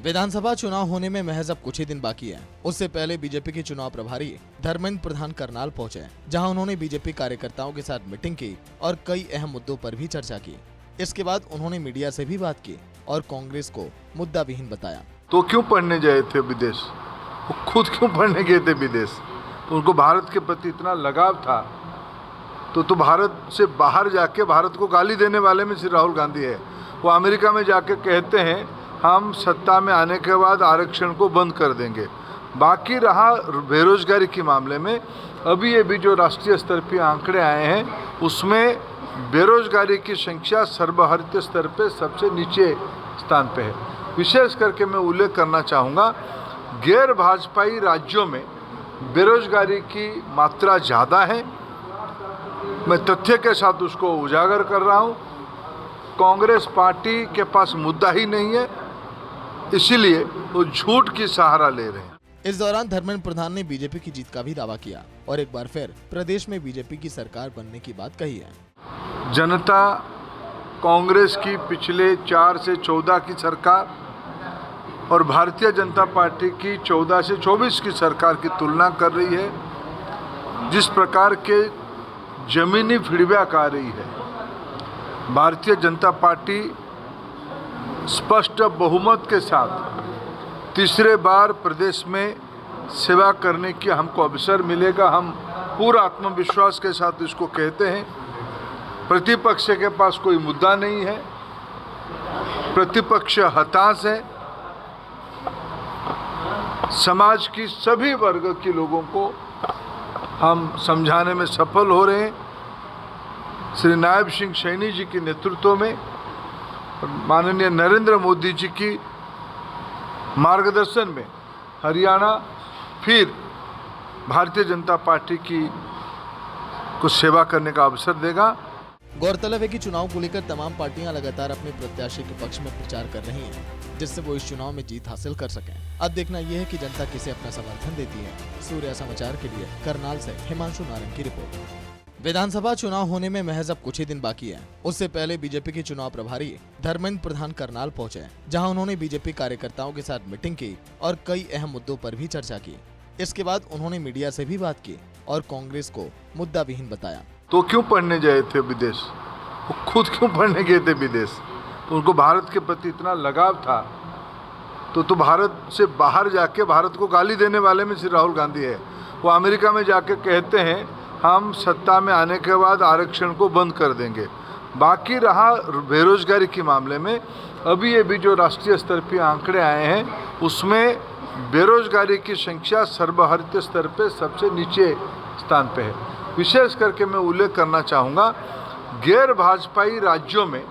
विधानसभा चुनाव होने में महज अब कुछ ही दिन बाकी है। उससे पहले बीजेपी के चुनाव प्रभारी धर्मेंद्र प्रधान करनाल पहुंचे, जहां उन्होंने बीजेपी कार्यकर्ताओं के साथ मीटिंग की और कई अहम मुद्दों पर भी चर्चा की। इसके बाद उन्होंने मीडिया से भी बात की और कांग्रेस को मुद्दा विहीन बताया। तो क्यों पढ़ने गए थे विदेश? वो खुद क्यों पढ़ने गए थे विदेश? तो उनको भारत के प्रति इतना लगाव था तो भारत से बाहर जाके भारत को गाली देने वाले में श्री राहुल गांधी है। वो अमेरिका में जाके कहते हैं हम सत्ता में आने के बाद आरक्षण को बंद कर देंगे। बाकी रहा बेरोजगारी के मामले में, अभी जो राष्ट्रीय स्तर पे आंकड़े आए हैं उसमें बेरोजगारी की संख्या सर्वभारतीय स्तर पे सबसे नीचे स्थान पे है। विशेष करके मैं उल्लेख करना चाहूँगा, गैर भाजपाई राज्यों में बेरोजगारी की मात्रा ज़्यादा है। मैं तथ्य के साथ उसको उजागर कर रहा हूँ। कांग्रेस पार्टी के पास मुद्दा ही नहीं है, इसीलिए वो झूठ की सहारा ले रहे हैं। इस दौरान धर्मेंद्र प्रधान ने बीजेपी की जीत का भी दावा किया और एक बार फिर प्रदेश में बीजेपी की सरकार बनने की बात कही है। जनता कांग्रेस की पिछले 4 से 14 की सरकार और भारतीय जनता पार्टी की 14 से 24 की सरकार की तुलना कर रही है। जिस प्रकार के जमीनी फीडबैक आ रही है, भारतीय जनता पार्टी स्पष्ट बहुमत के साथ तीसरे बार प्रदेश में सेवा करने की हमको अवसर मिलेगा। हम पूरा आत्मविश्वास के साथ इसको कहते हैं। प्रतिपक्ष के पास कोई मुद्दा नहीं है, प्रतिपक्ष हताश है। समाज की सभी वर्ग के लोगों को हम समझाने में सफल हो रहे हैं। श्री नायब सिंह सैनी जी के नेतृत्व में, माननीय नरेंद्र मोदी जी की मार्गदर्शन में हरियाणा फिर भारतीय जनता पार्टी की को सेवा करने का अवसर देगा। गौरतलब है कि चुनाव को लेकर तमाम पार्टियां लगातार अपने प्रत्याशी के पक्ष में प्रचार कर रही हैं, जिससे वो इस चुनाव में जीत हासिल कर सकें। अब देखना यह है कि जनता किसे अपना समर्थन देती है। सूर्या समाचार के लिए करनाल से हिमांशु नारंग की रिपोर्ट। विधानसभा चुनाव होने में महज अब कुछ ही दिन बाकी है। उससे पहले बीजेपी के चुनाव प्रभारी धर्मेंद्र प्रधान करनाल पहुंचे, जहां उन्होंने बीजेपी कार्यकर्ताओं के साथ मीटिंग की और कई अहम मुद्दों पर भी चर्चा की। इसके बाद उन्होंने मीडिया से भी बात की और कांग्रेस को मुद्दा विहीन बताया। तो क्यों पढ़ने गए थे विदेश? वो खुद क्यों पढ़ने गए थे विदेश? तो उनको भारत के प्रति इतना लगाव था तो भारत से बाहर जाके भारत को गाली देने वाले में श्री राहुल गांधी है। वो अमेरिका में जाके कहते हैं हम सत्ता में आने के बाद आरक्षण को बंद कर देंगे। बाकी रहा बेरोजगारी के मामले में, अभी जो राष्ट्रीय स्तर पे आंकड़े आए हैं उसमें बेरोजगारी की संख्या सर्वभारतीय स्तर पे सबसे नीचे स्थान पे है। विशेष करके मैं उल्लेख करना चाहूँगा, गैर भाजपाई राज्यों में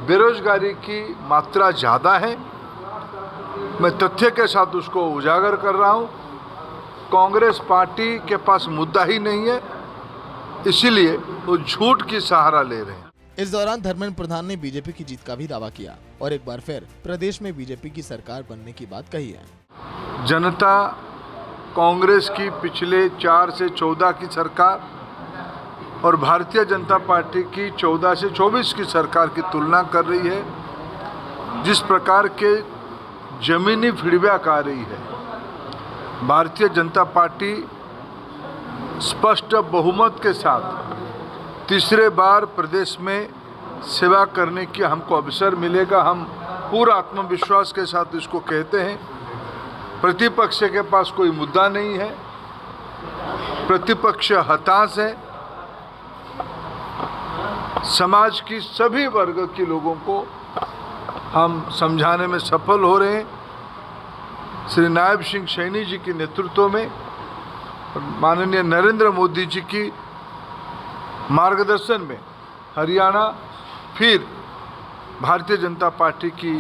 बेरोजगारी की मात्रा ज़्यादा है। मैं तथ्य के साथ उसको उजागर कर रहा हूँ। कांग्रेस पार्टी के पास मुद्दा ही नहीं है, इसीलिए वो झूठ की सहारा ले रहे हैं। इस दौरान धर्मेंद्र प्रधान ने बीजेपी की जीत का भी दावा किया और एक बार फिर प्रदेश में बीजेपी की सरकार बनने की बात कही है। जनता कांग्रेस की पिछले 4 से 14 की सरकार और भारतीय जनता पार्टी की 14 से 24 की सरकार की तुलना कर रही है। जिस प्रकार के जमीनी फीडबैक आ रही है, भारतीय जनता पार्टी स्पष्ट बहुमत के साथ तीसरे बार प्रदेश में सेवा करने की हमको अवसर मिलेगा। हम पूरा आत्मविश्वास के साथ इसको कहते हैं। प्रतिपक्ष के पास कोई मुद्दा नहीं है, प्रतिपक्ष हताश है। समाज की सभी वर्ग के लोगों को हम समझाने में सफल हो रहे हैं। श्री नायब सिंह सैनी जी के नेतृत्व में, माननीय नरेंद्र मोदी जी की मार्गदर्शन में हरियाणा फिर भारतीय जनता पार्टी की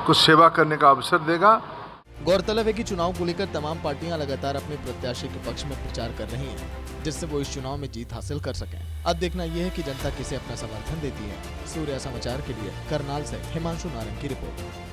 को सेवा करने का अवसर देगा। गौरतलब है कि चुनाव को लेकर तमाम पार्टियां लगातार अपने प्रत्याशी के पक्ष में प्रचार कर रही हैं, जिससे वो इस चुनाव में जीत हासिल कर सकें। अब देखना यह है कि जनता किसे अपना समर्थन देती है। सूर्या समाचार के लिए करनाल से हिमांशु नारंग की रिपोर्ट।